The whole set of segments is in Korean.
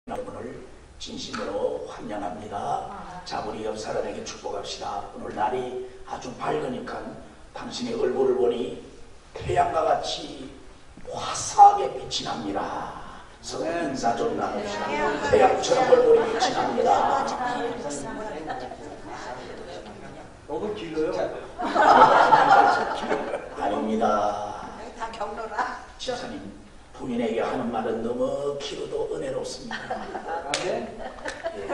여러분을 진심으로 환영합니다. 자, 우리 옆 사람에게 축복합시다. 오늘 날이 아주 밝으니까 당신의 얼굴을 보니 태양과 같이 화사하게 빛이 납니다. 서로 인사 좀 나눕시다. 태양처럼 얼굴이 빛이 납니다. 너무 길어요. 아닙니다. 다 경로라. 지사님, 부인에게 하는 말은 너무 길어도 은혜롭습니다. 아, 네? 예.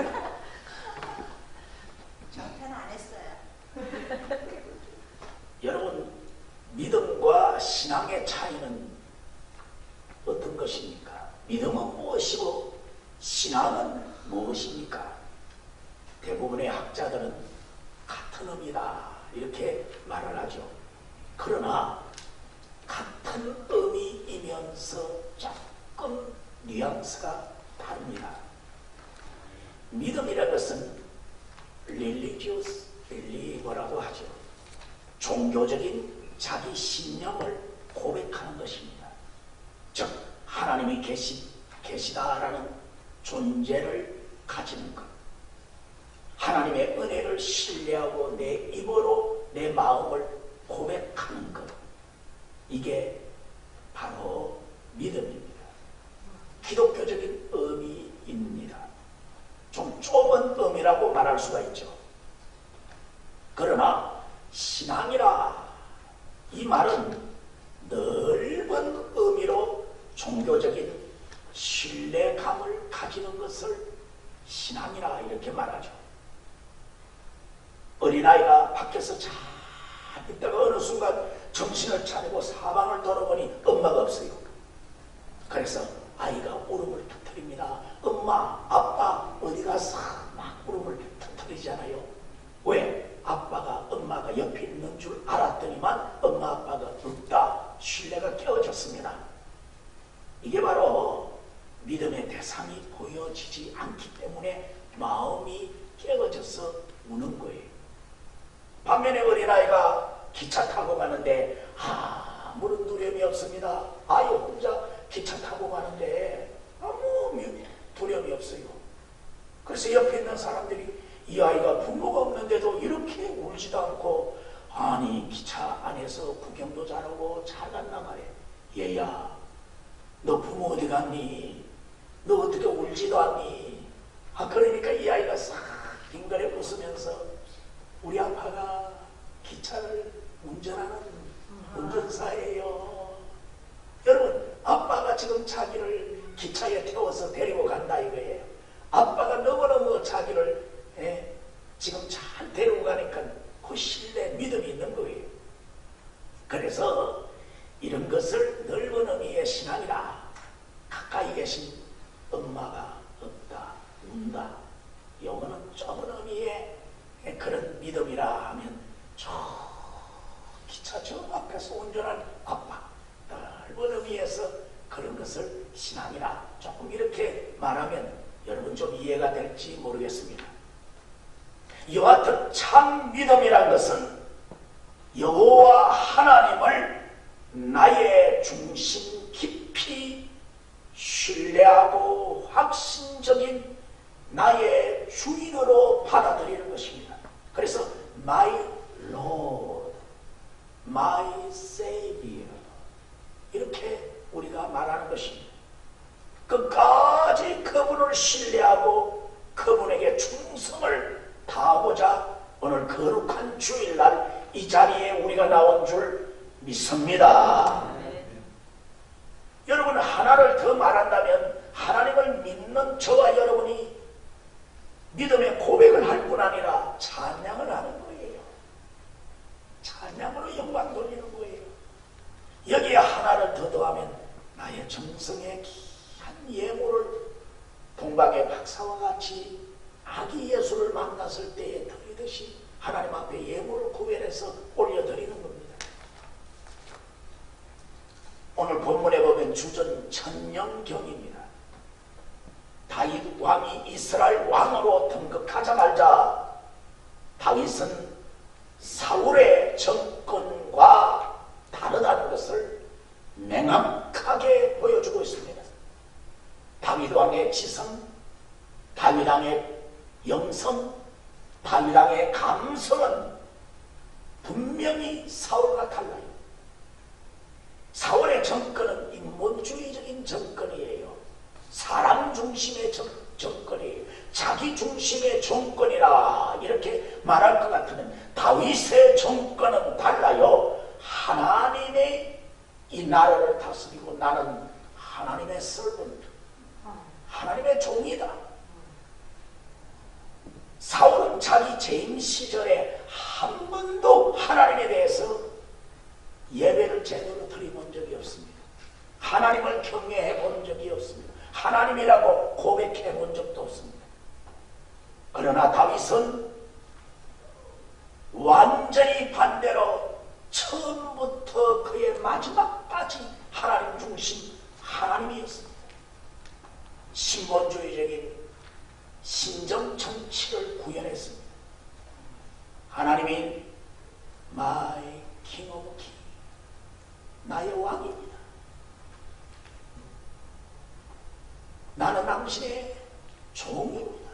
저한테는 안 했어요. 여러분, 믿음과 신앙의 차이는 어떤 것입니까? 믿음은 무엇이고 신앙은 무엇입니까? 대부분의 학자들은 같은 의미다 이렇게 말을 하죠. 그러나 같은 의미이면서 조금 뉘앙스가 다릅니다. 믿음이라는 것은 religious believer라고 하죠. 종교적인 자기 신념을 고백하는 것입니다. 즉 하나님이 계시다라는 존재를 가지는 것, 하나님의 은혜를 신뢰하고 내 입으로 내 마음을 고백하는 것, 이게 바로 믿음입니다. 기독교적인 의미입니다. 좀 좁은 의미라고 말할 수가 있죠. 그러나 신앙이라 이 말은 넓은 의미로 종교적인 신뢰감을 가지는 것을 신앙이라 이렇게 말하죠. 어린아이가 밖에서 잘 있다가 어느 순간 정신을 차리고 사방을 돌아보니 엄마가 없어요. 그래서 아이가 울음을 터뜨립니다. 엄마, 아빠 어디 갔어? 막 울음을 터뜨리잖아요. 왜? 아빠가 엄마가 옆에 있는 줄 알았더니만 엄마 아빠가 없다. 신뢰가 깨어졌습니다. 이게 바로 믿음의 대상이 보여지지 않기 때문에 마음이 깨어져서 우는 거예요. 반면에 어린아이가 기차 타고 가는데 아무런 두려움이 없습니다. 아이 혼자 기차 타고 가는데 아무 두려움이 없어요. 그래서 옆에 있는 사람들이 이 아이가 부모가 없는데도 이렇게 울지도 않고, 아니 기차 안에서 구경도 잘하고 잘 갔나 봐요. 얘야, 너 부모 어디 갔니? 너 어떻게 울지도 않니? 그러니까 이 아이가 싹 빙그레 웃으면서 우리 아빠가 기차를 운전하는 운전사예요. 여러분, 아빠가 지금 자기를 기차에 태워서 데리고 간다 이거예요. 아빠가 너무너무 자기를 지금 잘 데리고 가니까 그 신뢰, 믿음이 있는 거예요. 그래서 이런 것을 넓은 의미의 신앙이라, 가까이 계신 엄마가 없다, 운다, 요거는 좁은 의미의 그런 믿음이라 하면 저 기차 저 앞에서 운전한 아빠, 넓은 의미에서 그런 것을 신앙이라 조금 이렇게 말하면 여러분 좀 이해가 될지 모르겠습니다. 이와 같은 참 믿음이란 것은 여호와 하나님을 나의 중심 깊이 신뢰하고 확신적인 나의 주인으로 받아들이는 것입니다. 그래서 My Lord, My Savior 이렇게 우리가 말하는 것입니다. 끝까지 그분을 신뢰하고 그분에게 충성을 다하고자 오늘 거룩한 주일날 이 자리에 우리가 나온 줄 믿습니다. 여러분, 하나를 더 말한다면 하나님을 믿는 저와 여러분이 믿음의 고백을 할 뿐 아니라 찬양을 하는 거예요. 찬양으로 영광 돌리는 거예요. 여기에 하나를 더 더하면 나의 정성의 귀한 예물을 동방의 박사와 같이 아기 예수를 만났을 때에 드리듯이 하나님 앞에 예물을 구별해서 올려드리는 겁니다. 오늘 본문에 보면 주전 천년경입니다. 다윗 왕이 이스라엘 왕으로 등극하자마자 다윗은 사울의 정권과 다르다는 것을 명확하게 보여주고 있습니다. 다윗 왕의 지성, 다윗왕의 영성, 다윗왕의 감성은 분명히 사울과 달라요. 사울의 정권은 인본주의적인 정권이에요. 사람 중심의 정권이에요. 자기 중심의 정권이라 이렇게 말할 것 같으면 다윗의 정권은 달라요. 하나님의 이 나라를 다스리고 나는 하나님의 servant, 하나님의 종이다. 사울은 자기 재임 시절에 한 번도 하나님에 대해서 예배를 제대로 드려본 적이 없습니다. 하나님을 경외해 본 적이 없습니다. 하나님이라고 고백해 본 적도 없습니다. 그러나 다윗은 완전히 반대로 처음부터 그의 마지막까지 하나님 중심 하나님이었습니다. 신본주의적인 신정 정치를 구현했습니다. 하나님이 My King of King, 나의 왕입니다. 나는 당신의 종입니다.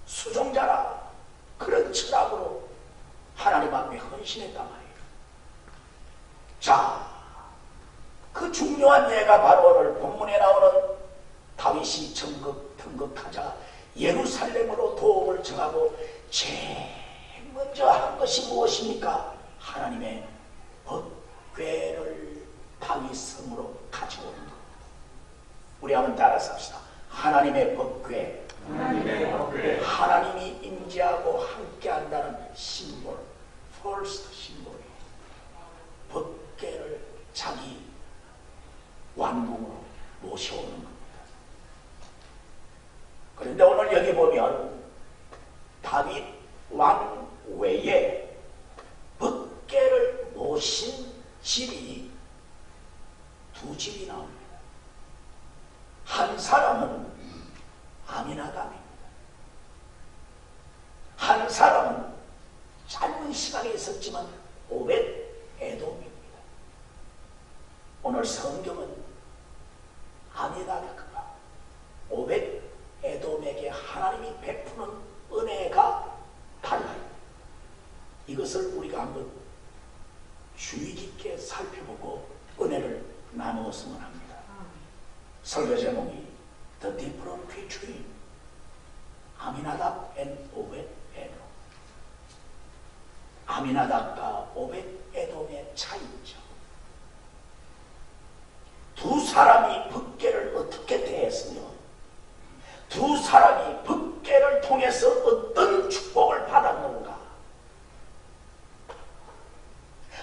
수종자라. 그런 철학으로 하나님 앞에 헌신했단 말이에요. 자, 그 중요한 예가 바로 오늘 본문에 나오는 다윗이 등극하자 예루살렘으로 도움을 정하고 제일 먼저 한 것이 무엇입니까? 하나님의 법궤를 다윗 성으로 가지고 오는 것. 우리 한번 따라서 합시다. 하나님의 법궤. 하나님이 임재하고 함께한다는 심볼, 퍼스트 심볼이에요. 법궤를 자기 왕궁으로 모셔오는 겁니다. 그런데 오늘 여기 보면 다윗 왕 외에 법궤를 모신 집이 두 집이 나옵니다. 한 사람은 아미나답입니다. 한 사람은 짧은 시간에 있었지만 오벳 에돔입니다. 오늘 성경은 아미나답과 오벳 에돔에게 하나님이 베푸는 은혜가 달라요. 이것을 우리가 한번 주의 깊게 살펴보고 은혜를 나누었으면 합니다. 설교 제목이 The Difference Between 아미나답 and 오벳 에돔. 아미나답과 오벳 에돔의 차이죠. 두 사람이 법궤를 어떻게 대했으며 두 사람이 법궤를 통해서 어떤 축복을 받았는가.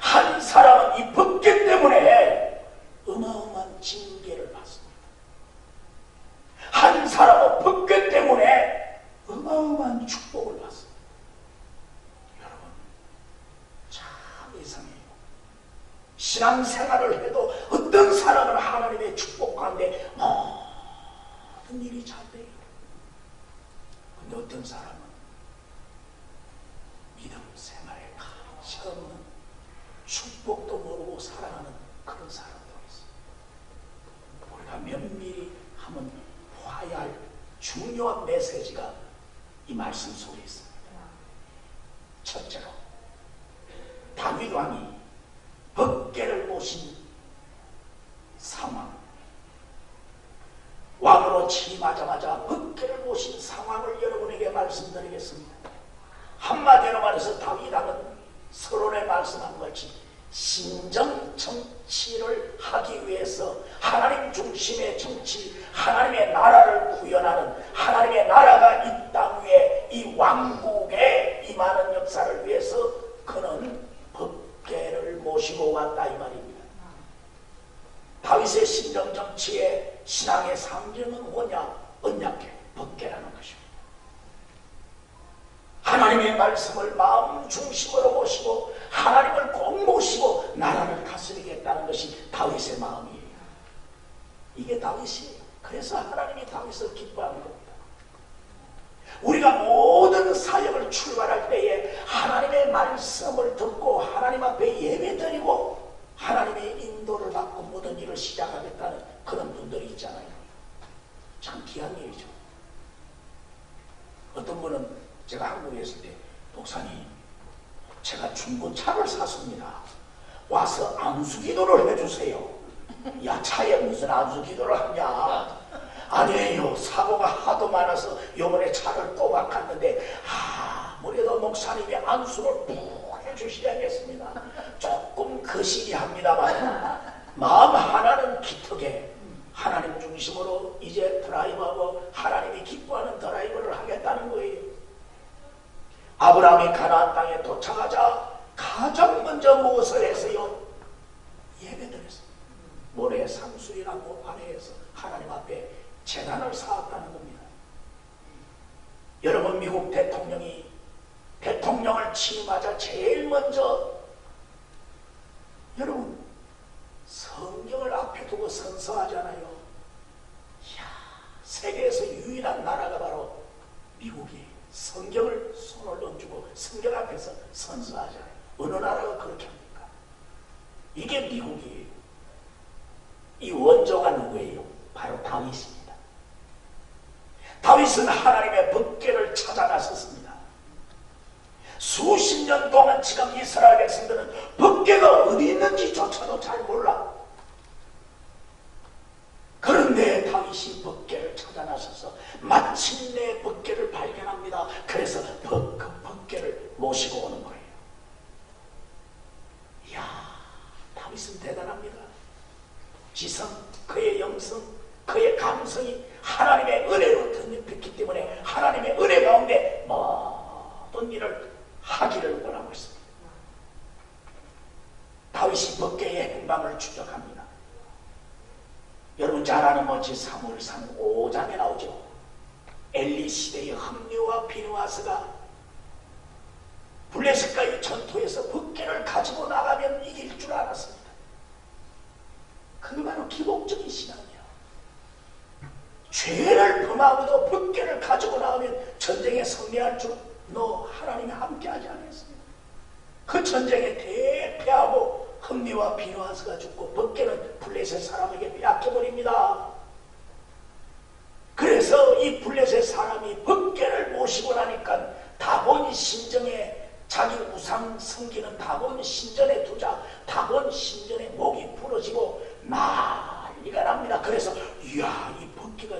한 사람은 이 법궤 때문에 어마어마한 징계를 받습니다. 한 사람은 법궤 때문에 어마어마한 축복을 받습니다. 여러분, 참 이상해요. 신앙생활을 해도 어떤 사람은 하나님의 축복 가운데 모든 일이 잘 돼요. 근데 어떤 사람은 믿음 생활에 가치 없는 축복도 모르고 살아가는 그런 사람도 있어요. 우리가 면밀히 한번 봐야 할 중요한 메시지가 이 말씀 속에 있습니다. 첫째로 다윗 왕이 법궤를 모신 상황, 왕으로 취임하자마자 법궤를 모신 상황을 여러분에게 말씀드리겠습니다. 한마디로 말해서 다윗 왕은 서론에 말씀한 것이 신정 정치를 하기 위해서 하나님 중심의 정치, 하나님의 나라를 구현하는, 하나님의 나라가 이 땅 위에 이 왕국에 임하는 역사를 위해서 그는 법궤를 모시고 왔다 이 말입니다. 다윗의 신정 정치의 신앙의 상징은 뭐냐? 언약궤, 법궤라는 것입니다. 하나님의 말씀을 마음 중심으로 모시고 하나님을 꼭 모시고 나라를 다스리겠다는 것이 다윗의 마음이에요. 이게 다윗이에요. 그래서 하나님이 다윗을 기뻐하는 겁니다. 우리가 모든 사역을 출발할 때에 하나님의 말씀을 듣고 하나님 앞에 예배드리고 하나님의 인도를 받고 모든 일을 시작하겠다는 그런 분들이 있잖아요. 참 귀한 일이죠. 목사님, 제가 중고차를 샀습니다. 와서 안수기도를 해주세요. 야, 차에 무슨 안수기도를 하냐? 아니에요. 사고가 하도 많아서 요번에 차를 또 바꿨는데 아무래도 목사님이 안수를 푹 해주시야겠습니다. 조금 거시기합니다만 마음 하나는 기특해. 하나님 중심으로 이제 드라이브하고 하나님이 기뻐하는 드라이브를 하겠다는 거예요. 아브라함이 가나안 땅에 도착하자 가장 먼저 무엇을 했어요? 예배드렸어요. 모래 상수리라고 아래에서 하나님 앞에 제단을 쌓았다는 겁니다. 여러분, 미국 대통령을 취임하자 제일 먼저 여러분 성경을 앞에 두고 선서하잖아요. 이야, 세계에서 유일한 나라가 바로 미국이에요. 성경을 손을 얹고 성경 앞에서 선서하잖아요. 어느 나라가 그렇게 합니까? 이게 미국이에요. 이 원조가 누구예요? 바로 다윗입니다. 다윗은 하나님의 법궤를 찾아 나섰습니다. 수십 년 동안 지금 이스라엘 백성들은 법궤가 어디 있는지조차도 잘 몰라. 그런데 다윗이 법궤를 찾아 나서서 마침내 법궤를 발견합니다. 그래서 그 법궤를 모시고 오는 거예요. 이야, 다윗은 대단합니다. 지성, 그의 영성, 그의 감성이 하나님의 은혜로 덧입혔기 때문에 하나님의 은혜 가운데 모든 일을 하기를 원하고 있습니다. 다윗이 법궤의 행방을 추적합니다. 여러분 잘 아는 뭔지 사무엘상 5장에 나오죠. 엘리 시대의 흠리와 비느하스가 블레셋과의 전투에서 법궤를 가지고 나가면 이길 줄 알았습니다. 그게 바로 기복적인 신앙이에요. 죄를 범하고도 법궤를 가지고 나가면 전쟁에 승리할 줄 너 하나님이 함께하지 않았습니다. 그 전쟁에 대패하고 흠리와 비느하스가 죽고 법궤는 블레셋 사람에게 빼앗겨버립니다. 그래서 이 블레셋 사람이 법궤를 모시고 나니까 다본 신정에 자기 우상 섬기는 다본 신전에 두자 다본 신전의 목이 부러지고 난리가 납니다. 그래서 이야, 이 법궤가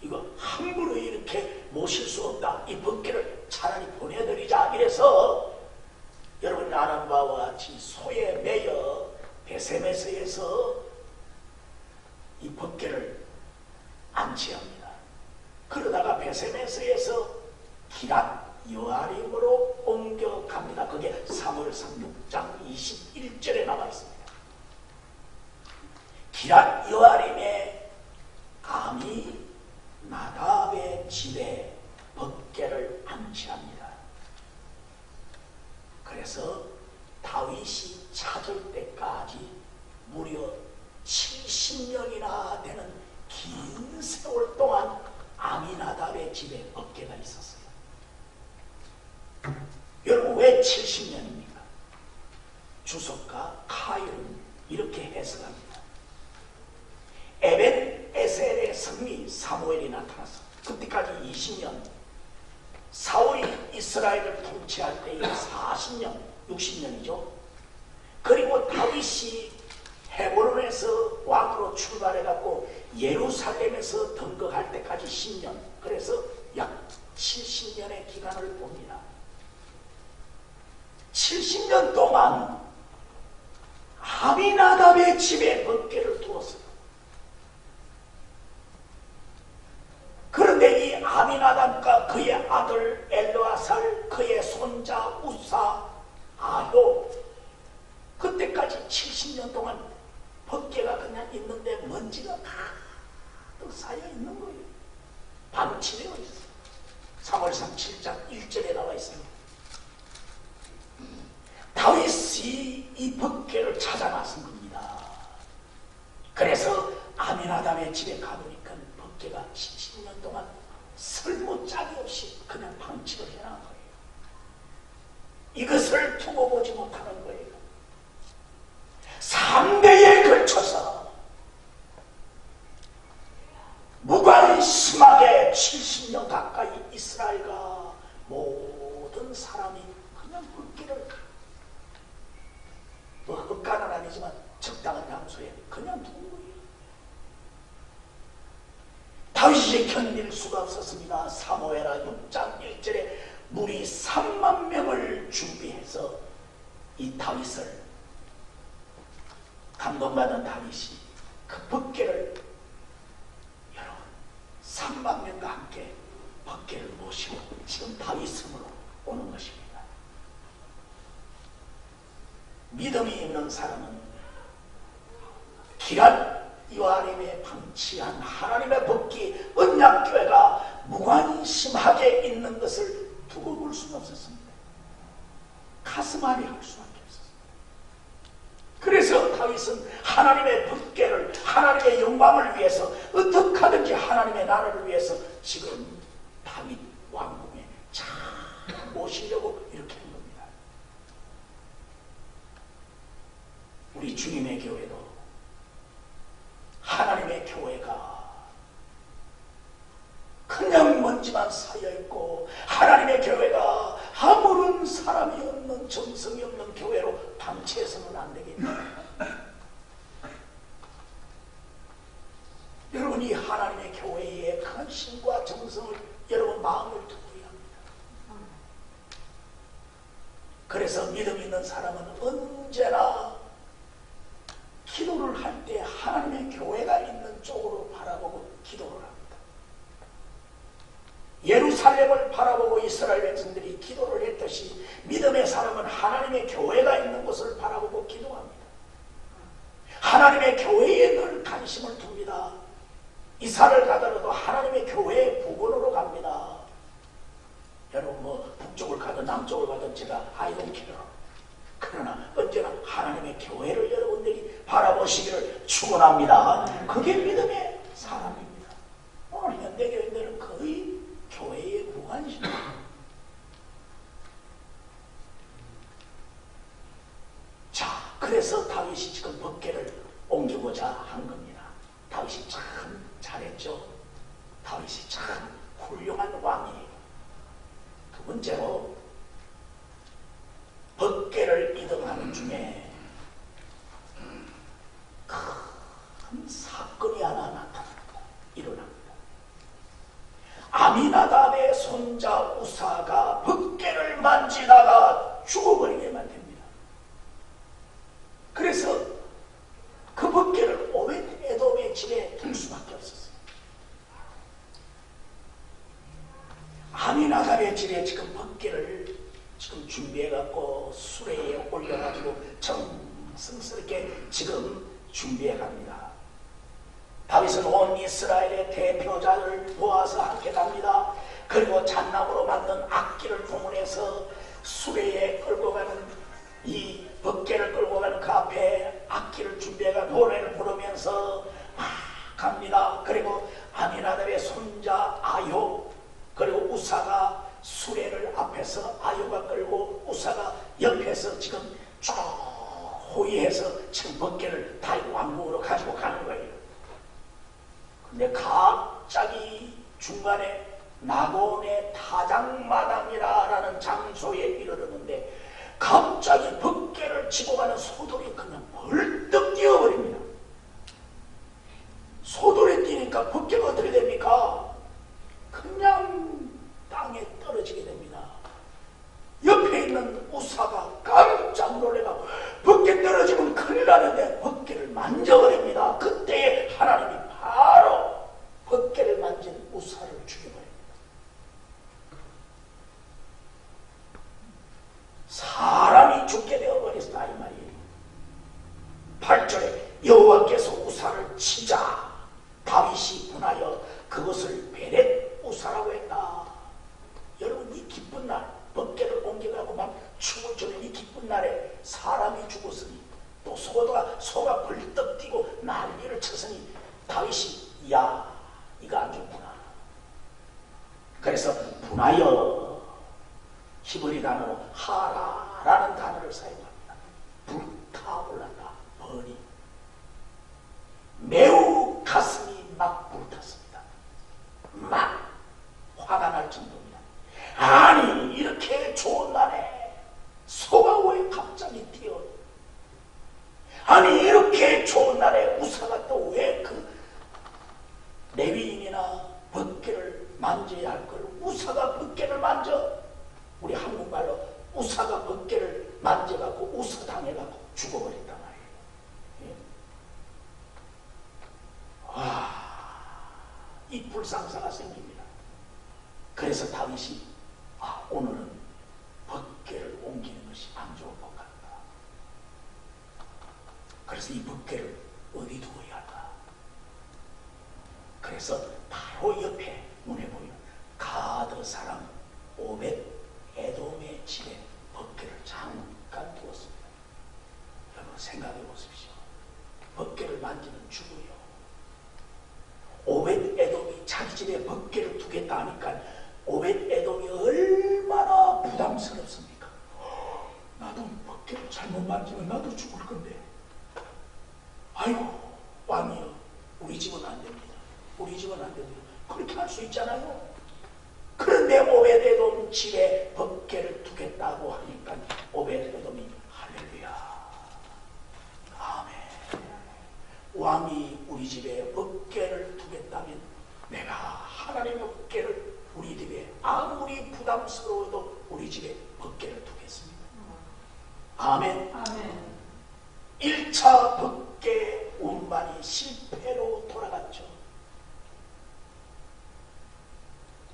이거 함부로 이렇게 모실 수 없다. 이 법궤를 차라리 보내드리자. 이래서 여러분 아는 바와 같이 소에 매여 베세메스에서 이 법궤를 안치합니다. 그러다가 베세메스에서 기랏 여아림으로 옮겨갑니다. 그게 사무엘상 6장 21절에 나와 있습니다. 기랏 여아림의 아미 나답의 집에 법궤를 안치합니다. 그래서 다윗이 찾을 때까지 무려 70년이나 되는 긴 세월 동안 아미나답의 집에 법궤가 있었어요. 여러분 왜 70년입니까? 주석가 카일은 이렇게 해석합니다. 에벤 에셀의 승리 사무엘이 나타났어. 그때까지 20년, 사울이 이스라엘을 통치할 때에 40년, 60년이죠. 그리고 다윗이 헤브론에서 왕으로 출발해갖고 예루살렘에서 등극할 때까지 10년, 그래서 약 70년의 기간을 봅니다. 70년 동안 아미나답의 집에 법궤를 두었어요. 그런데 이 아미나답과 그의 아들 엘르아살, 그의 손자 우사, 아효, 그때까지 70년 동안 법궤가 그냥 있는데 먼지가 가득 쌓여 있는 거예요. 방치되어 있어요. 사무엘상 7장 1절에 나와 있습니다. 다윗이 이 법궤를 찾아 나선 겁니다. 그래서 아미나답의 집에 가보니까 법궤가 70년 동안 설무짝이 없이 그냥 방치를 해놓은 거예요. 이것을 두고 보지 못하는 거예요. 3대에 걸쳐서 무관심하게 70년 가까이 이스라엘과 모든 사람이 장소에 그냥 둔 거예요. 다윗이 견딜 수가 없었습니다. 사무엘하 6장 1절에 무리 3만 명을 준비해서 이 다윗을 감동받은 다윗이 그 법궤를 여러분 3만 명과 함께 법궤를 모시고 지금 다윗성으로 오는 것입니다. 믿음이 있는 사람은 기란 요한임에 방치한 하나님의 법궤 언약교회가 무관심하게 있는 것을 두고 볼 수는 없었습니다. 가슴 안에 할 수밖에 없었습니다. 그래서 다윗은 하나님의 법궤를 하나님의 영광을 위해서 어떻게 하든지 하나님의 나라를 위해서 지금 다윗 왕궁에 잘 모시려고 이렇게 한 겁니다. 우리 주님의 교회도 하나님의 교회가 그냥 먼지만 쌓여있고 하나님의 교회가 아무런 사람이 없는 정성이 없는 교회로 방치해서는 안 되겠다. 여러분이 하나님의 교회에 관심과 정성을 여러분 마음을 두어야 합니다. 그래서 믿음 있는 사람은 언제나 기도를 할 때 하나님의 교회가 있는 쪽으로 바라보고 기도를 합니다. 예루살렘을 바라보고 이스라엘 백성들이 기도를 했듯이 믿음의 사람은 하나님의 교회가 있는 곳을 바라보고 기도합니다. 하나님의 교회에 늘 관심을 둡니다. 이사를 가더라도 하나님의 교회의 부근으로 갑니다. 여러분 뭐 북쪽을 가든 남쪽을 가든 제가 I don't care. 그러나 언제나 하나님의 교회를 여러분들이 바라보시기를 축원합니다. 그게 믿음의 사람입니다. 오늘 현대교인들은 거의 교회에 무관심입니다. 자, 그래서 다윗이 지금 법궤를 옮기고자 한 겁니다. 다윗이 참 잘했죠. 다윗이 참 훌륭한 왕이에요. 두 번째로 법궤를 이동하는 중에 큰 사건이 하나 나타납니다. 일어납니다. 아미나답의 손자 우사가 법궤를 만지다가 죽어버리게만 됩니다. 그래서 그 법궤를 오벳 에돔의 집에 둘 수밖에 없었어요. 아미나답의 집에 지금 법궤를 지금 준비해갖고 수레에 올려가지고 정성스럽게 지금 준비해갑니다. 다윗은 온 이스라엘의 대표자를 모아서 함께 갑니다. 그리고 잣나무로 만든 악기를 동원해서 수레에 끌고 가는 이 법궤를 끌고 가는 그 앞에 악기를 준비해가 노래를 부르면서 막 갑니다. 그리고 아미나답의 손자 아요 그리고 우사가 수레를 앞에서 아요가 끌고 우사가 옆에서 지금 쭉 호위해서 지금 법궤를 다윗 왕궁으로 가지고 가는 거예요. 근데 갑자기 중간에 나곤의 타작마당이라는 장소에 이르렀는데 갑자기 법궤를 지고 가는 소돌이 그냥 벌떡 뛰어버립니다. 소돌이 뛰니까 법궤가 어떻게 됩니까? 그냥 땅에 떨어지게 됩니다. 옆에 있는 우사가 깜짝 놀래가 법궤 떨어지면 큰일 나는데 법궤를 만져버립니다. 그때 하나님이 바로 법궤를 만진 우사를 죽여버립니다. 사람이 죽게 되어버렸다 이 말이에요. 8절에 여호와께서 우사를 치자 다윗이 분하여 그것을 베렛 우사라고 했다. 여러분 이 기쁜 날 법궤를 옮겨가고 막 춤을 추는 이 기쁜 날에 사람이 죽었으니 또 소가 벌떡 뛰고 난리를 쳤으니 다윗이 야 이거 안 좋구나. 그래서 분하여 히브리 단어로 하라라는 단어를 사용합니다. 불타올랐다. 번이 매우 가슴이 막 불탔습니다. 막 화가 날 정도입니다. 아니 이렇게 좋은 날에 소가 왜 갑자기 뛰어? 아니 이렇게 좋은 날에 이 불상사가 생깁니다. 그래서 다윗이 오늘은 법궤를 옮기는 것이 안 좋을 것 같다. 그래서 이 법궤를 어디 두어야 할까? 그래서 바로 옆에 눈에 보이는 가드 사람 오벳 에돔의 집에 법궤를 잠깐 두었습니다. 여러분 생각해 보십시오. 법궤를 만지는 주고요. 오벳 에돔이 자기 집에 법궤를 두겠다 하니까 오벳 에돔이 얼마나 부담스럽습니까? 나도 법궤를 잘못 만지면 나도 죽을 건데. 아이고 왕이여, 우리 집은 안 됩니다. 우리 집은 안 됩니다. 그렇게 할 수 있잖아요. 그런데 오벳 에돔 집에 법궤를 두겠다고 하니까 오벳 에돔이 할렐루야, 아멘. 왕이 우리 집에 법궤를 두겠다면 내가 하나님의 법궤를 우리 집에 아무리 부담스러워도 우리 집에 법궤를 두겠습니다. 아멘. 아멘. 1차 법궤 운반이 실패로 돌아갔죠.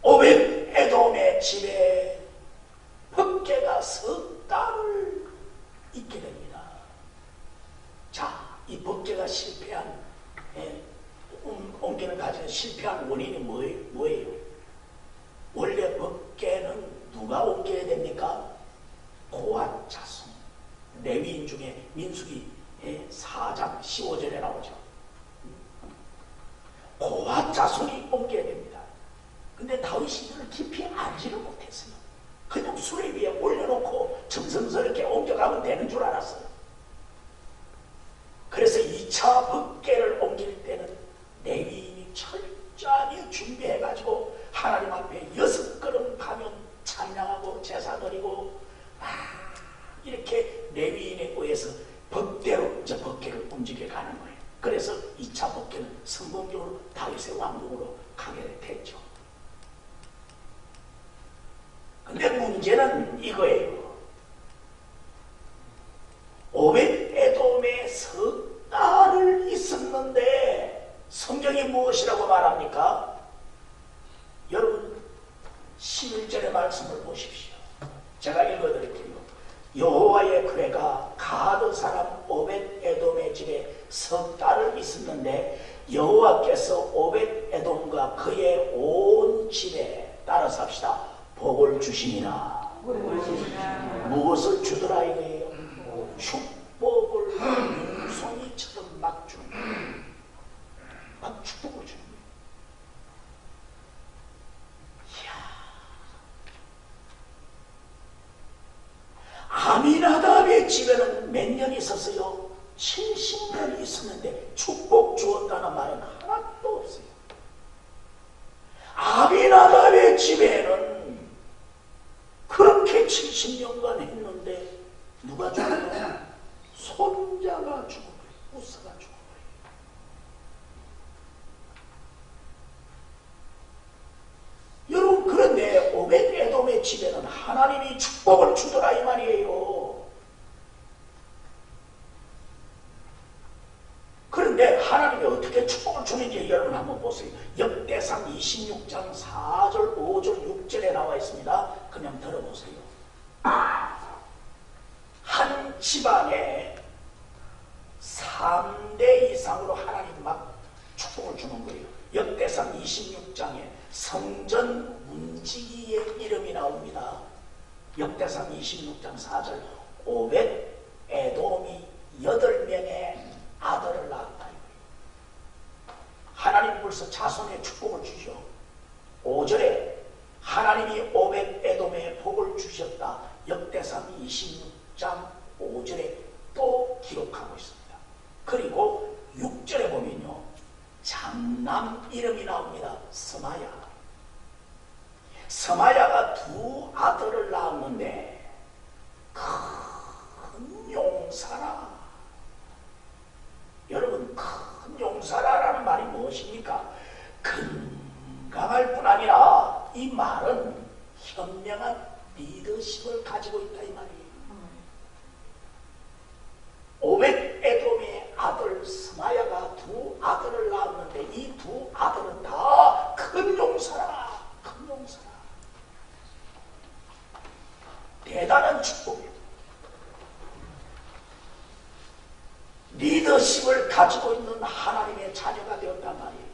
오벳 에돔의 집에 법궤가 석 달을 있게 됩니다. 자, 이 법궤가 실패한 옮기는 과정에 실패한 원인이 뭐예요? 원래 법궤는 누가 옮겨야 됩니까? 고앗 자손, 레위인 중에 민수기 4장 15절에 나오죠. 고앗 자손이 옮겨야 됩니다. 근데 다윗이 이를 깊이 알지를 못했어요. 그냥 수레 위에 올려놓고 정성스럽게 옮겨가면 되는 줄 알았어요. 그래서 2차 법궤를 옮길 때는 레위인이 철저히 준비해가지고 하나님 앞에 6걸음 가면 찬양하고 제사 드리고 이렇게 레위인에 의해서 법대로 이제 법궤를 움직여 가는 거예요. 그래서 2차 법궤는 성공적으로 다윗의 왕궁으로 가게 됐죠. 근데 문제는 이거예요. 오벳 에돔에 석 달을 있었는데 성경이 무엇이라고 말합니까? 여러분 11절의 말씀을 보십시오. 제가 읽어드릴게요. 여호와의 궤가 가드 사람 오벳 에돔의 집에 석 달을 있었는데 여호와께서 오벳 에돔과 그의 온 집에, 따라서 합시다, 복을 주시니라. 무엇을 주더라 이거예요? 축복을 눈송이처럼 막 주는 거예요. 막 축복을 주는 거예요. 이야. 아미나답의 집에는 몇 년 있었어요? 70년 있었는데 축복 주었다는 말은 하나도 없어요. 아미나답의 집에는 그렇게 70년간 했는데 누가 죽은 거야? 손자가 죽은 거예요. 우사가 죽은 거예요. 여러분, 그런데 오벳 에돔의 집에는 하나님이 축복을 주더라 이 말이에요. 그런데 하나님이 어떻게 축복을 주는지 여러분 한번 보세요. 역대상 26장 4절, 5절, 6절에 나와 있습니다. 그냥 들어보세요. 한 집안에 3대 이상으로 하나님 막 축복을 주는 거예요. 역대상 26장에 성전 문지기의 이름이 나옵니다. 역대상 26장 4절, 오벳 에돔이 8명의 아들을 낳았다. 하나님 벌써 자손의 축복을 주죠. 5절에 하나님이 오벳 에돔에 복을 주셨다. 역대상 26장 5절에 또 기록하고 있습니다. 그리고 6절에 보면요, 장남 이름이 나옵니다. 스마야. 스마야가 2 아들을 낳았는데 큰 용사라. 여러분, 큰 용사라라는 말이 무엇입니까? 건강할 뿐 아니라 이 말은 현명한 리더십을 가지고 있다 이 말이에요. 오벳 에돔의 아들 스마야가 2 아들을 낳았는데 이 2 아들은 다 가지고 있는 하나님의 자녀가 되었단 말이에요.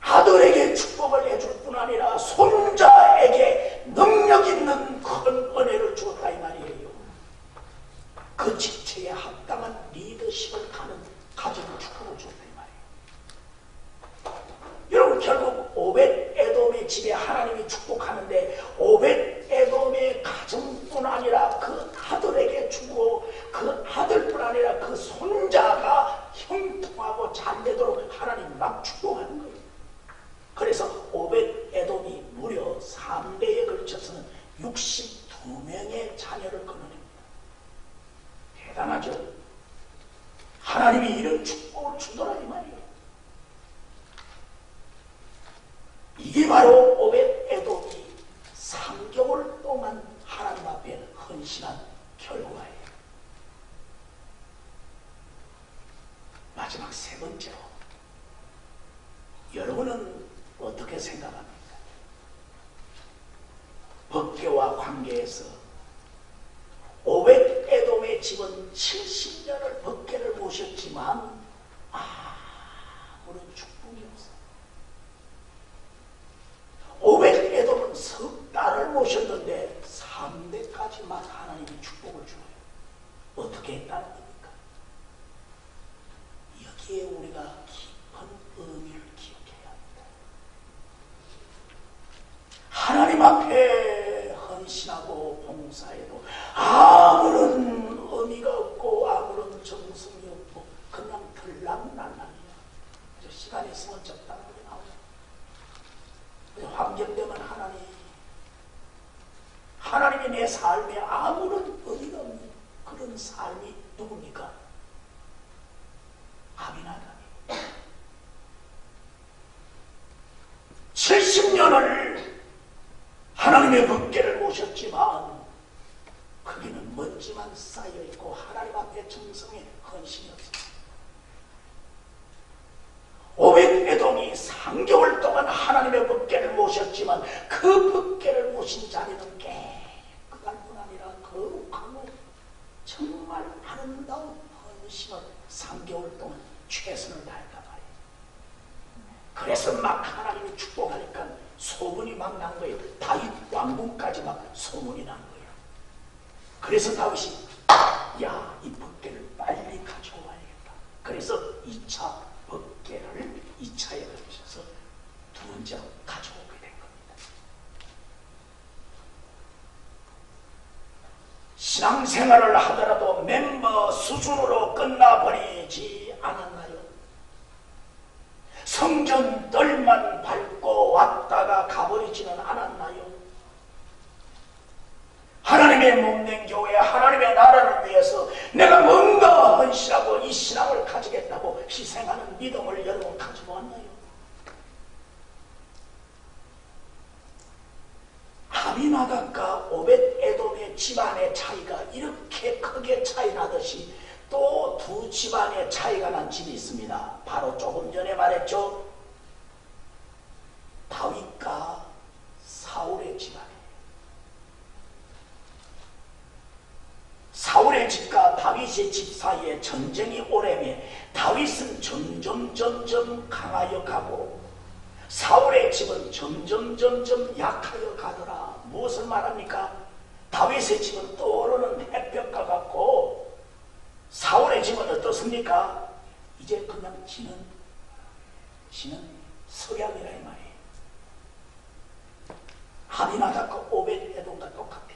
아들에게 축복을 해줄 뿐 아니라 손자에게 능력 있는 큰 은혜를 주었다 이 말이에요. 그 집체에 합당한 리더십을 가지고 축복을 주었다 이 말이에요. 여러분 결국 오벳 에돔의 집에 하나님이 축복하는데 오벳 에돔의 가정뿐 아니라 그 아들에게 주고 그 아들뿐 아니라 그 손자가 형통하고 잘되도록 하나님 막 축복하는 거예요. 그래서 오벳 에돔이 무려 3대에 걸쳐서는 62명의 자녀를 거느립니다. 대단하죠? 하나님이 이런 축복을 주더라 이 말이에요. 이게 바로 오벳 에돔이 3개월 동안 하나님 앞에 헌신한 결과예요. 마지막 세 번째로 여러분은 어떻게 생각합니까? 법궤와 관계에서 오벳 에돔의 집은 70년을 법궤를 모셨지만 아무런 축복이 없어요. 오벳 에돔은 석 달을 모셨는데 3대까지만 하나님이 축복을 주어요. 어떻게 했다는 겁니까? 여기에 우리가 깊은 의미를 기억해야 합니다. 하나님 앞에 헌신하고 봉사해도 아무런 의미가 없고 아무런 정성이 없고 그냥 들락날락이야. 시간이 있으면 적당하게 나오죠. 환경되면 하나님이 내 삶에 아무런 의미가 없는 그런 삶이 누굽니까? 아비나답이 70년을 하나님의 법궤를 모셨지만 거기는 먼지만 쌓여있고 하나님 앞에 정성의 헌신이 없습니다. 오벳 에돔이 3개월 동안 하나님의 법궤를 모셨지만 그 법궤를 모신 자리는 깨끗할 뿐 아니라 거룩하고 정말 아름다운 헌신을 3개월 동안 최선을 다했단 말이에요. 그래서 막 하나님이 축복하니까 소문이 막 난 거예요. 다윗 왕궁까지 막 소문이 난 거예요. 그래서 다윗이 이 법궤를 빨리 가져와야겠다. 그래서 2차 법궤를 2차에 걸쳐서 두 번째로 가져오게 된 겁니다. 신앙생활을 하더라도 멤버 수준으로 끝나버리지 않았나요? 성전들만 밟고 왔다가 가버리지는 않았나요? 하나님의 몸된 교회, 하나님의 나라를 위해서 내가 뭔가 헌신하고 이 신앙을 가지겠다고 희생하는 믿음을 여러분 가지고 왔나요? 아비나답과 오벳 에돔의 집안의 차이가 이렇게 크게 차이 나듯이 또 두 집안의 차이가 난 집이 있습니다. 바로 조금 전에 말했죠. 다윗과 사울의 집안이에요. 사울의 집과 다윗의 집 사이에 전쟁이 오래매 다윗은 점점 강하여 가고 사울의 집은 점점 약하여 가더라. 무엇을 말합니까? 다윗의 집은 떠오르는 햇볕과 같고 사울의 집은 어떻습니까? 이제 그냥 지는 석양이라 이 말이에요. 아비나답과 오벳 에돔과 똑같아요.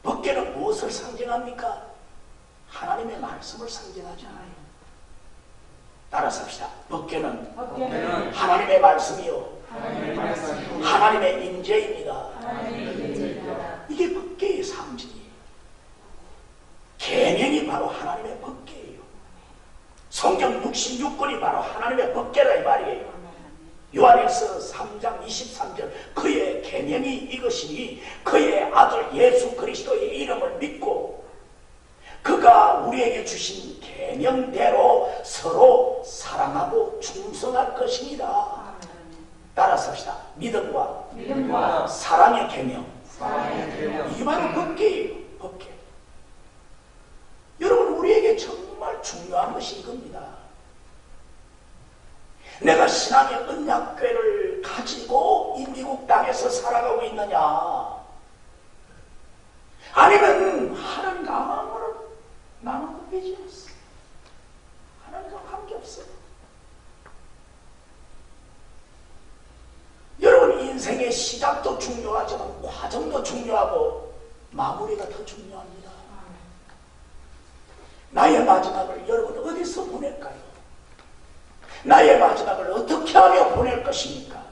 법궤는 무엇을 상징합니까? 하나님의 말씀을 상징하잖아요. 따라서 합시다. 법궤는 하나님의 말씀이요 하나님의 임재입니다. 이게 법궤의 상징이에요. 계명이 바로 하나님의 법궤예요. 성경 66권이 바로 하나님의 법궤라 이 말이에요. 요한일서 3장 23절 그의 계명이 이것이니 그의 아들 예수 그리스도의 이름을 믿고 그가 우리에게 주신 계명대로 서로 사랑하고 충성할 것입니다. 따라서 합시다. 믿음과 사랑의 계명. 이게 바로 법궤예요. 법궤. 내가 신앙의 언약궤를 가지고 이 미국 땅에서 살아가고 있느냐, 아니면 하나님과 아무런 나는 맺지 않았어. 하나님과 관계없어요. 여러분, 인생의 시작도 중요하지만 과정도 중요하고 마무리가 더 중요합니다. 나의 마지막을 여러분 어디서 보낼까요? 나의 마지막을 어떻게 하며 보낼 것입니까?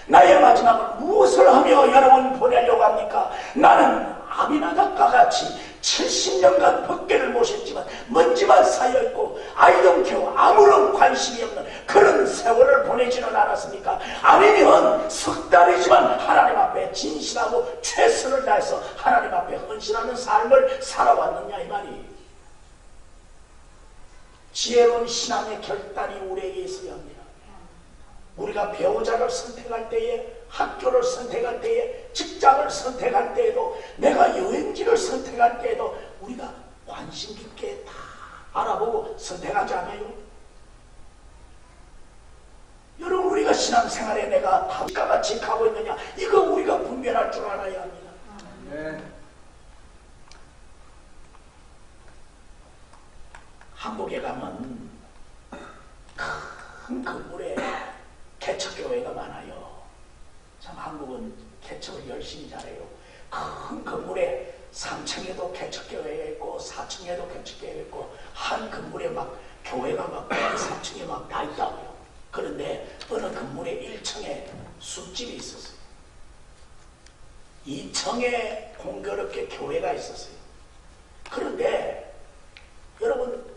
나의 마지막을 무엇을 하며 여러분 보내려고 합니까? 나는 아비나답과 같이 70년간 법궤를 모셨지만 먼지만 쌓여있고 아이동케어 아무런 관심이 없는 그런 세월을 보내지는 않았습니까? 아니면 석 달이지만 하나님 앞에 진실하고 최선을 다해서 하나님 앞에 헌신하는 삶을 살아왔느냐 이 말이에요. 지혜로운 신앙의 결단이 우리에게 있어야 합니다. 우리가 배우자를 선택할 때에, 학교를 선택할 때에, 직장을 선택할 때에도, 내가 여행지를 선택할 때에도 우리가 관심 깊게 다 알아보고 선택하지 않아요? 여러분, 우리가 신앙생활에 내가 답과 같이 가고 있느냐, 이거 우리가 분별할 줄 알아야 합니다. 네. 한국에 가면 큰 건물에 개척교회가 많아요. 참 한국은 개척을 열심히 잘해요. 큰 건물에 3층에도 개척교회가 있고 4층에도 개척교회가 있고 한 건물에 막 교회가 막 3층에 막 다 있다고요. 그런데 어느 건물에 1층에 술집이 있었어요. 2층에 공교롭게 교회가 있었어요. 그런데 여러분,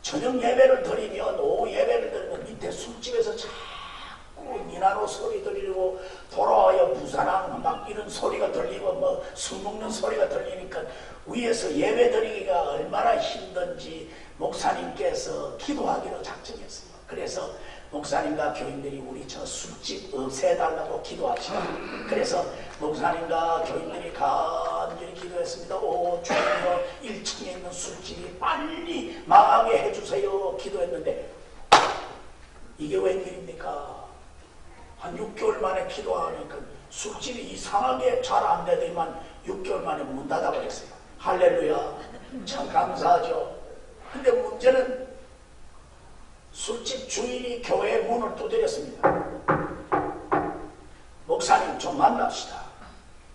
저녁 예배를 드리면, 오후 예배를 드리면 밑에 술집에서 자꾸 니나노 소리 들리고 돌아와요 부산항 막 이런 소리가 들리고 뭐 술 먹는 소리가 들리니까 위에서 예배 드리기가 얼마나 힘든지 목사님께서 기도하기로 작정했어요. 그래서 목사님과 교인들이 우리 저 술집 없애달라고 기도하시고, 그래서 목사님과 교인들이 간절히 기도했습니다. 오 주님여, 1층에 있는 술집이 빨리 망하게 해주세요 기도했는데, 이게 웬일입니까? 한 6개월 만에 기도하니까 술집이 이상하게 잘 안 되더니만 6개월 만에 문 닫아버렸어요. 할렐루야, 참 감사하죠. 근데 문제는 술집 주인이 교회 문을 두드렸습니다. 목사님 좀 만납시다.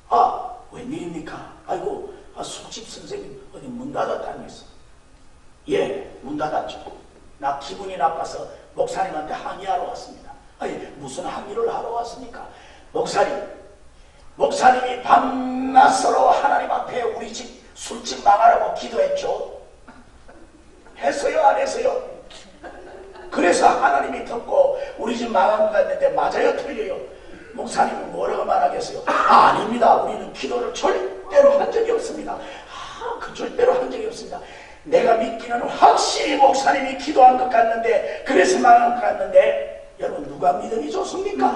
아, 웬일입니까? 아이고, 술집 선생님 어디 문 닫았다면서. 예, 문 닫았죠. 나 기분이 나빠서 목사님한테 항의하러 왔습니다. 아니, 무슨 항의를 하러 왔습니까? 목사님이 밤낮으로 하나님 앞에 우리 집 술집 망하라고 기도했죠. 했어요, 안 했어요? 그래서 하나님이 듣고 우리 집 망한 것 같는데 맞아요, 틀려요? 목사님은 뭐라고 말하겠어요? 아닙니다. 우리는 기도를 절대로 한 적이 없습니다. 그 절대로 한 적이 없습니다. 내가 믿기는 확실히 목사님이 기도한 것 같는데, 그래서 망한 것 같는데, 여러분 누가 믿음이 좋습니까?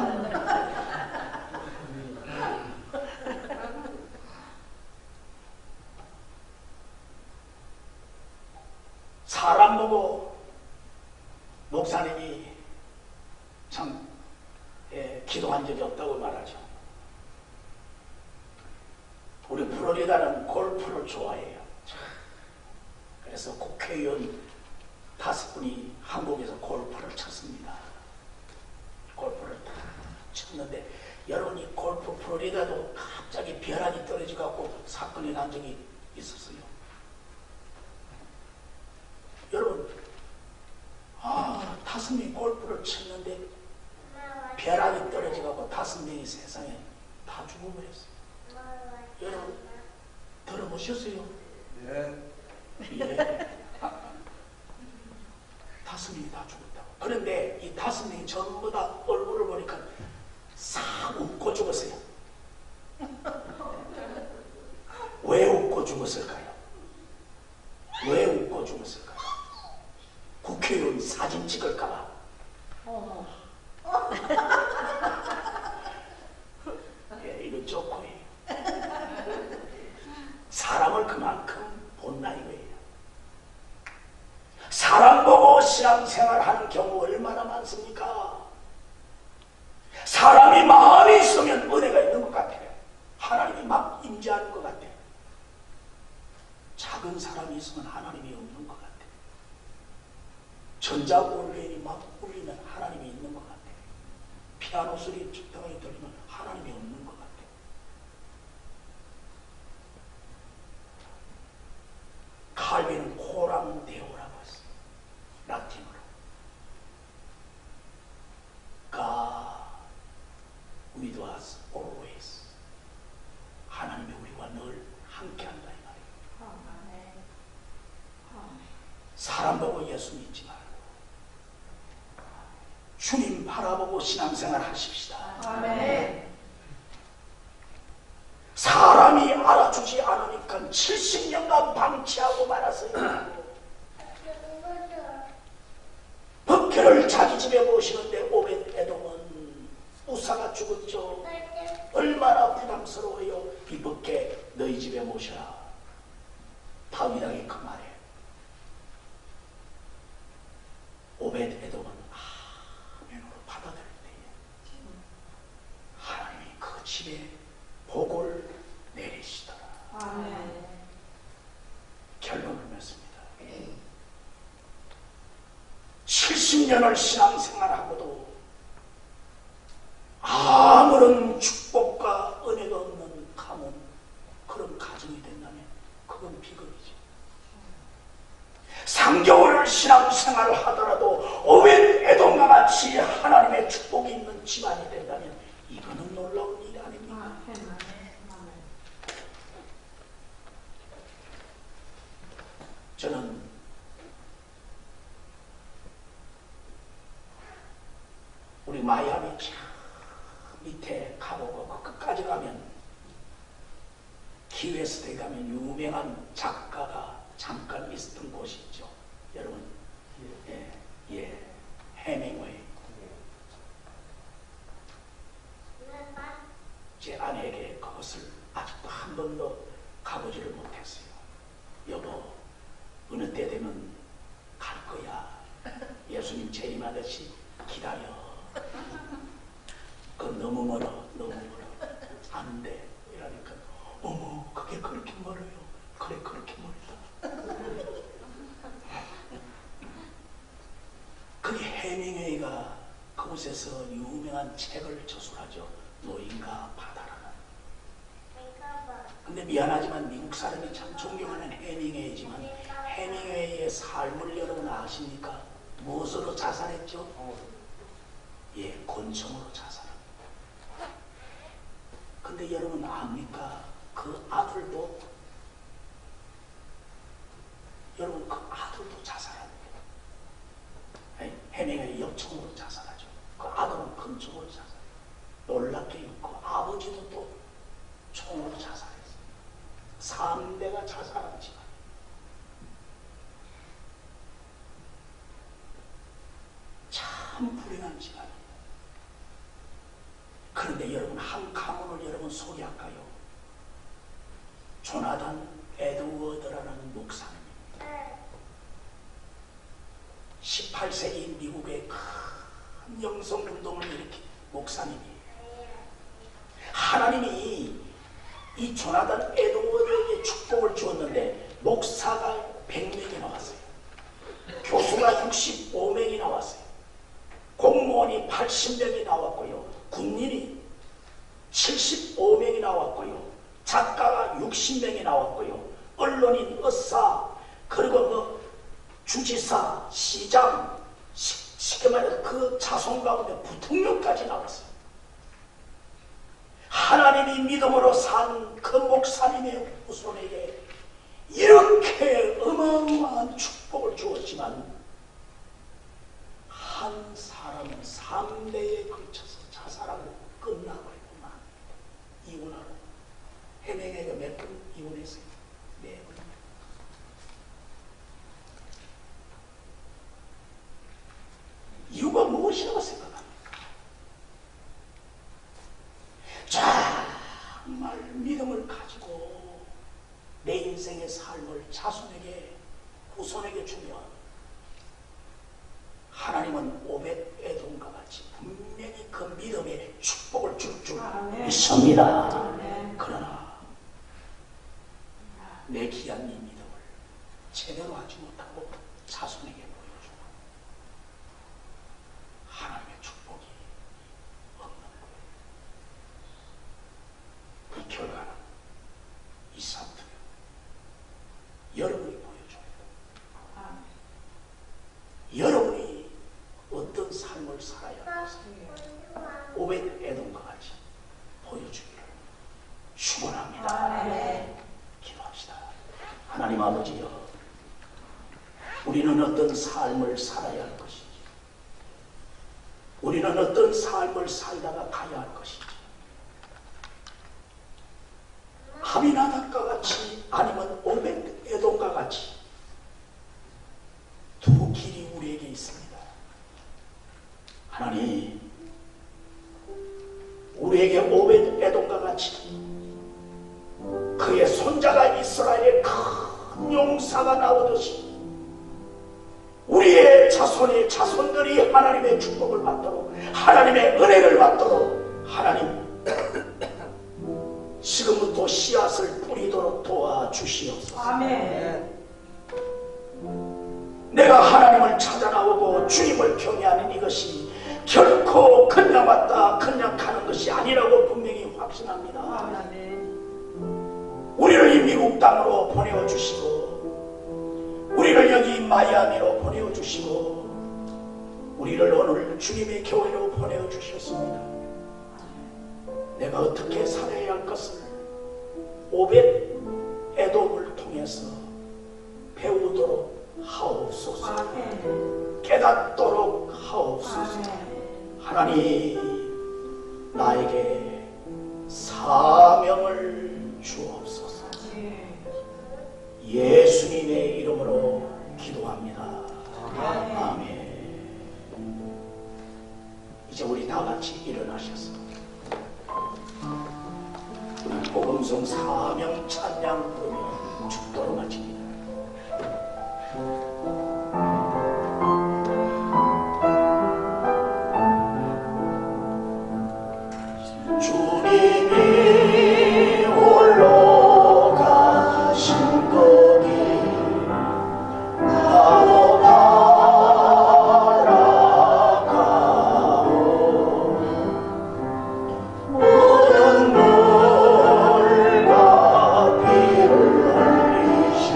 사람 보고 목사님이 참 기도한 적이 없다고 말하죠. 우리 플로리다는 골프를 좋아해요. 그래서 국회의원 5분이 한국에서 골프를 쳤습니다. 골프를 다 쳤는데, 여러분이 골프 플로리다도 갑자기 벼락이 떨어져갖고 사건이 난 적이 있었어요. 여러분, 5명이 골프를 쳤는데 벼락이 떨어져갖고 5명이 세상에 다 죽어버렸어요. 여러분 들어보셨어요? 네. 예. 5명이 다 죽었다고. 그런데 이 5명이 전부 다 얼굴을 보니까 싹 웃고 죽었어요. 왜 웃고 죽었을까요? 왜 웃고 죽었을까요? 국회의원 사진 찍을까봐. 예, 이거 좋고. 사람을 그만큼 본다 이거예요. 사람 보고 신앙생활하는 경우 얼마나 많습니까? 사람이 마음이 있으면 은혜가 있는 것 같아요. 하나님이 막 임재하는 것 같아요. 작은 사람이 있으면 하나님이 없는 것 같아요. 전자올레인이 막 울리면 하나님이 있는 것 같아요. 피아노 소리 적당히 들리면 하나님이 없는 것 같아요. 칼빈은 코람 데오라고 했어요. 라틴어로. God with us always. 하나님이 우리와 늘 함께한다 이 말이에요. 사람 보고 예수 믿지 말고 주님 바라보고 신앙생활 하십시다. 아멘. 사람이 알아주지 않으니까 70년간 방치하고 말았어요. 법궤를 자기 집에 모시는데 오벳 에돔은 우사가 죽었죠. 얼마나 부담스러워요. 이 법궤 너희 집에 모셔라. 다윗에게 그 말에 오벳 에돔은 아멘으로 받아들일 때에 하나님이 그 집에 복을 내리시더라. 아멘. 결론을 맺습니다. 70년을 신앙생활하고도 아무런 축복과 은혜가 없는 가문, 그런 가정이 된다면 그건 비극이죠. 3개월을 신앙생활을 하더라도 오벳 에돔과 같이 하나님의 축복이 있는 집안이 된다면 이거는 놀라운 일 아닙니까? 저는 우리 마이애미 저 밑에 가보고 그 끝까지 가면 키웨스트에 가면 유명한 작가가 잠깐 있었던 곳이 있죠. 여러분, 해밍웨이. 제 아내에게 그것을 아직도 한 번도 가보지를 못했어요. 여보, 어느 때 되면 갈 거야. 예수님 재림하듯이 기다려. 그건 너무 멀어, 너무 멀어. 안 돼. 이러니까, 어머, 그게 그렇게 멀어요. 그래, 그렇게 멀다. 그게 해밍웨이가 그곳에서 유명한 책을 저술하죠. 노인과 바다라는. 근데 미안하지만 미국 사람이 참 존경하는 해밍웨이지만 해밍웨이의 삶을 여러분 아십니까? 무엇으로 자살했죠? 예, 곤충으로 자살합니다. 근데 여러분 압니까? 그 아들도 여러분 그 아들도 자살합니다. 해밍웨이 역총으로 자살하죠. 그 아들은 곤충으로 자살해요. 놀랍게 있고 아버지도 또 총으로 자살했어요. 3대가 자살한 집안. 참 불행한 집안이에요. 그런데 여러분 한 가문을 여러분 소개할까요? 조나단 에드워드라는 목사님입니다. 18세기 미국의 큰 영성운동을 일으킨 목사님이에요. 하나님이 이 조나단 에드워드에게 축복을 주었는데 목사가 100명이 나왔어요. 교수가 65명이 나왔어요. 공무원이 80명이 나왔고요. 군인이 75명이 나왔고요. 작가가 60명이 나왔고요. 언론인, 의사, 그리고 뭐 주지사, 시장, 쉽게 말해서 그 자손 가운데 부통령까지 나왔어요. 하나님이 믿음으로 산 그 목사님의 후손에게 이렇게 어마어마한 축복을 주었지만 한 사람은 3대에 걸쳐서 자살하고 끝나버리고만 이혼하고 해맹회가 몇 번 이혼했어요. 4번. 이유가 무엇이라고 생각합니까? 정말 믿음을 가지고 내 인생의 삶을 자손에게 후손에게 주면 하나님은 오벳 에돔과 같이 분명히 그 믿음의 축복을 줄 줄 아멘. 믿습니다. 아멘. 그러나 내 귀한 이 믿음을 제대로 하지 못하고 자손에게 보여주고 하나님의 축복이 없는 거예요. 그 결과는 이 사람들 여러분이 보여줘야 돼요. 여러분이 어떤 삶을 살아야 하는지 오벳 에돔과 같이 보여주기를 축원합니다. 아멘. 기도합시다. 하나님 아버지여, 우리는 어떤 삶을 살아야 할 것인지, 우리는 어떤 삶을 살다가 가야 할 것인지, 아미나답과 같이 아니면 오벳 에돔과 같이 두 길이 우리에게 있습니다. 하나님, 우리에게 오벳 에돔과 같이 그의 손자가 이스라엘에 큰 용사가 나오듯이 우리의 자손의 자손들이 하나님의 축복을 받도록, 하나님의 은혜를 받도록 하나님 지금부터 씨앗을 뿌리도록 도와주시옵소서. 아멘. 내가 하나님을 찾아 나오고 주님을 경외하는 이것이 결코 그냥 왔다 그냥 가는 것이 아니라고 분명히 확신합니다. 아멘. 우리를 이 미국 땅으로 보내어 주시고, 우리를 여기 마이애미로 보내어 주시고, 우리를 오늘 주님의 교회로 보내어 주셨습니다. 내가 어떻게 살아야 할 것을 오벳 에돔을 통해서 배우도록 하옵소서. 아멘. 깨닫도록 하옵소서. 아멘. 하나님, 나에게 사명을 주옵소서. 예수님의 이름으로 기도합니다. 아멘. 이제 우리 다 같이 일어나셔서 우리 복음성 사명 찬양 부르며 축도로 마칩니다. 주님이 홀로 가신 거기 나도 따라가오. 모든 물과 피를 흘리신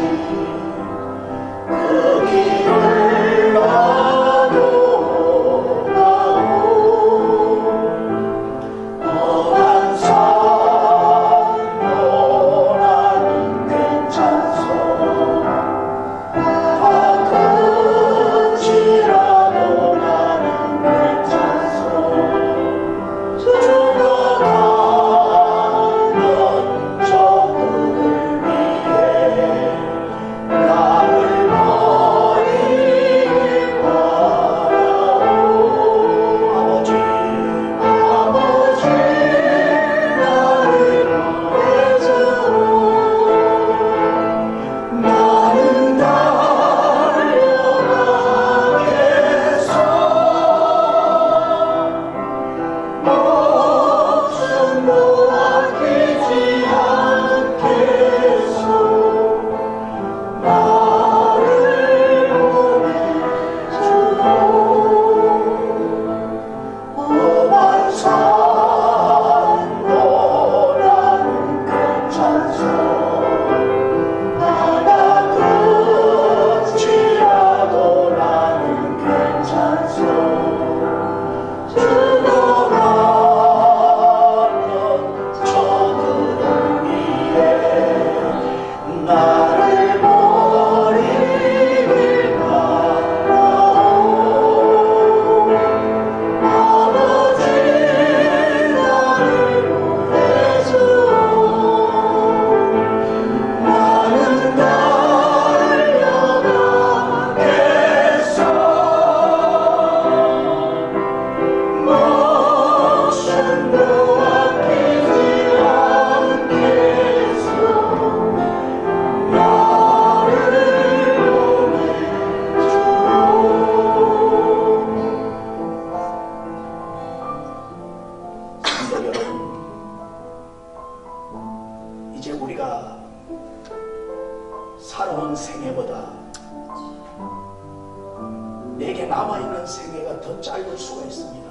생애가 더 짧을 수가 있습니다.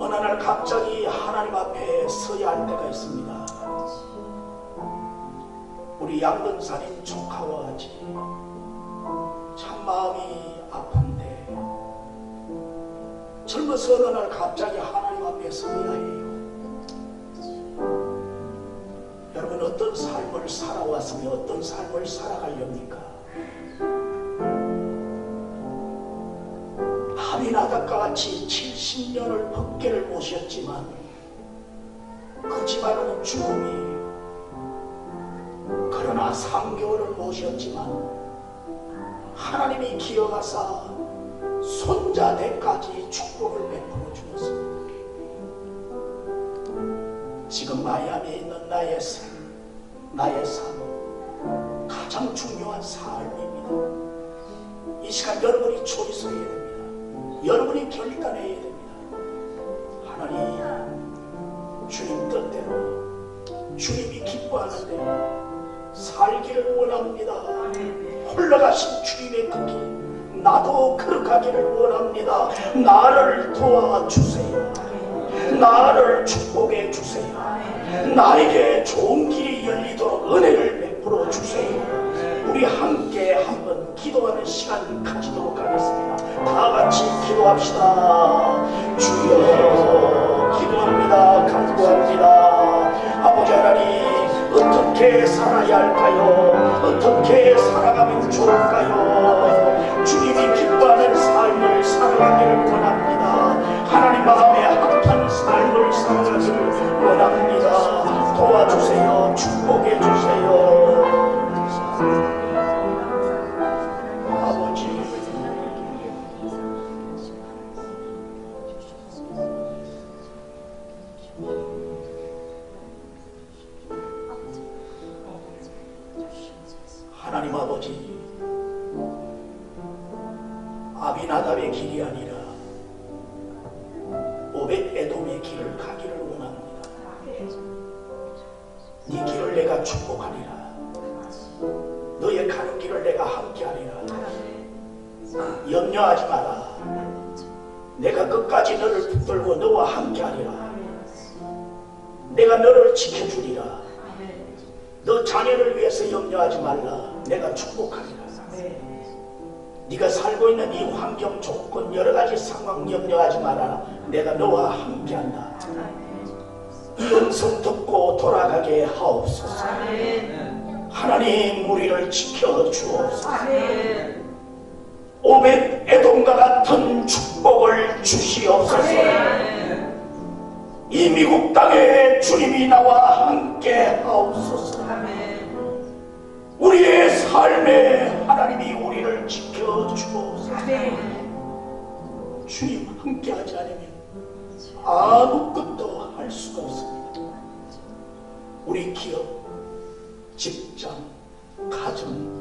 어느 날 갑자기 하나님 앞에 서야 할 때가 있습니다. 우리 양근사님 조카와 같이 참 마음이 아픈데 젊어서 어느 날 갑자기 하나님 앞에 서야 해요. 여러분 어떤 삶을 살아왔으며 어떤 삶을 살아가렵니까? 아비나답과 같이 70년을 법궤를 모셨지만 그 집안은 죽음이에요. 그러나 3개월을 모셨지만 하나님이 기어가사 손자대까지 축복을 베풀어 주었습니다. 지금 마이애미에 있는 나의 삶, 나의 삶은 가장 중요한 삶입니다. 이 시간 여러분이 초이스해야 됩니다. 여러분이 결단해야 됩니다. 하나님, 주님 뜻대로 주님이 기뻐하는 대로 살기를 원합니다. 홀러가신 주님의 그 길 나도 그렇게하기를 원합니다. 나를 도와주세요. 나를 축복해 주세요. 나에게 좋은 길이 열리도록 은혜를 베풀어 주세요. 우리 함께 한번 기도하는 시간 가지도록 하겠습니다. 다 같이 기도합시다. 주여, 기도합니다. 간구합니다. 아버지 하나님, 어떻게 살아야 할까요? 어떻게 살아가면 좋을까요? 주님이 기뻐하는 삶을 살아가기를 원합니다. 하나님 마음에 합한 삶을 살아가기를 원합니다. 도와주세요. 축복해 주세요. 아버지, 하나님 아버지, 아비나답의 길이 아니라 오벳에돔의 길을 가기를 원합니다. 네 길을 내가 축복하리라. 너의 가는 길을 내가 함께하리라. 염려하지 마라. 내가 끝까지 너를 붙들고 너와 함께하리라. 내가 너를 지켜주리라. 너 자녀를 위해서 염려하지 말라. 내가 축복하리라. 네가 살고 있는 이 환경 조건 여러 가지 상황 염려하지 말아라. 내가 너와 함께한다. 이 음성 듣고 돌아가게 하옵소서. 하나님, 우리를 지켜주옵소서. 오벳에돔과 같은 축복을 주시옵소서. 이 미국 땅에 주님이 나와 함께 하옵소서. 우리의 삶에 하나님이 우리를 지켜주옵소서. 주님 함께하지 않으면 아무것도 할 수가 없습니다. 우리 기업, 직장, 가정,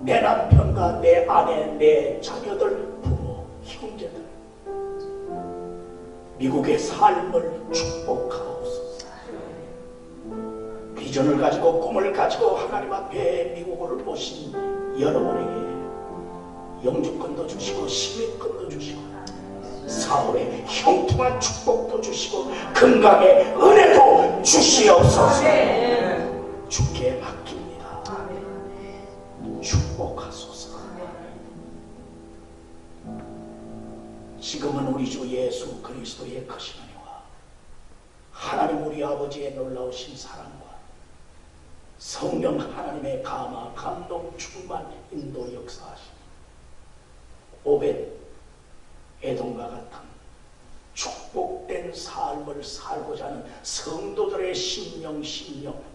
내 남편과 내 아내, 내 자녀들, 부모, 형제들, 미국의 삶을 축복하옵소서. 비전을 가지고 꿈을 가지고 하나님 앞에 미국을 오신 여러분에게 영주권도 주시고 시민권도 주시고 사업에 형통한 축복도 주시고 건강의 은혜도 주시옵소서. 주께 맡깁니다. 축복하소서. 지금은 우리 주 예수 그리스도의 크신 은혜와 하나님 우리 아버지의 놀라우신 사랑과 성령 하나님의 감화, 감동, 충만, 인도 역사하시니 오벳 에돔과 같은 축복된 삶을 살고자 하는 성도들의 심령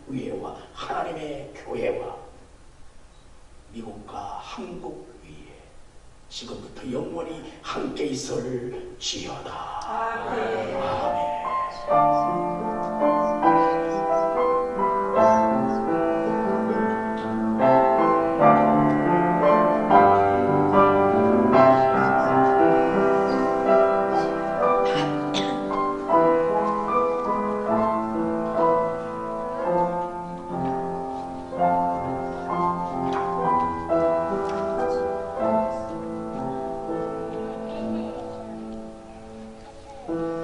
위에와 하나님의 교회와 미국과 한국 위에 지금부터 영원히 함께 있을지어다. 아멘. 네.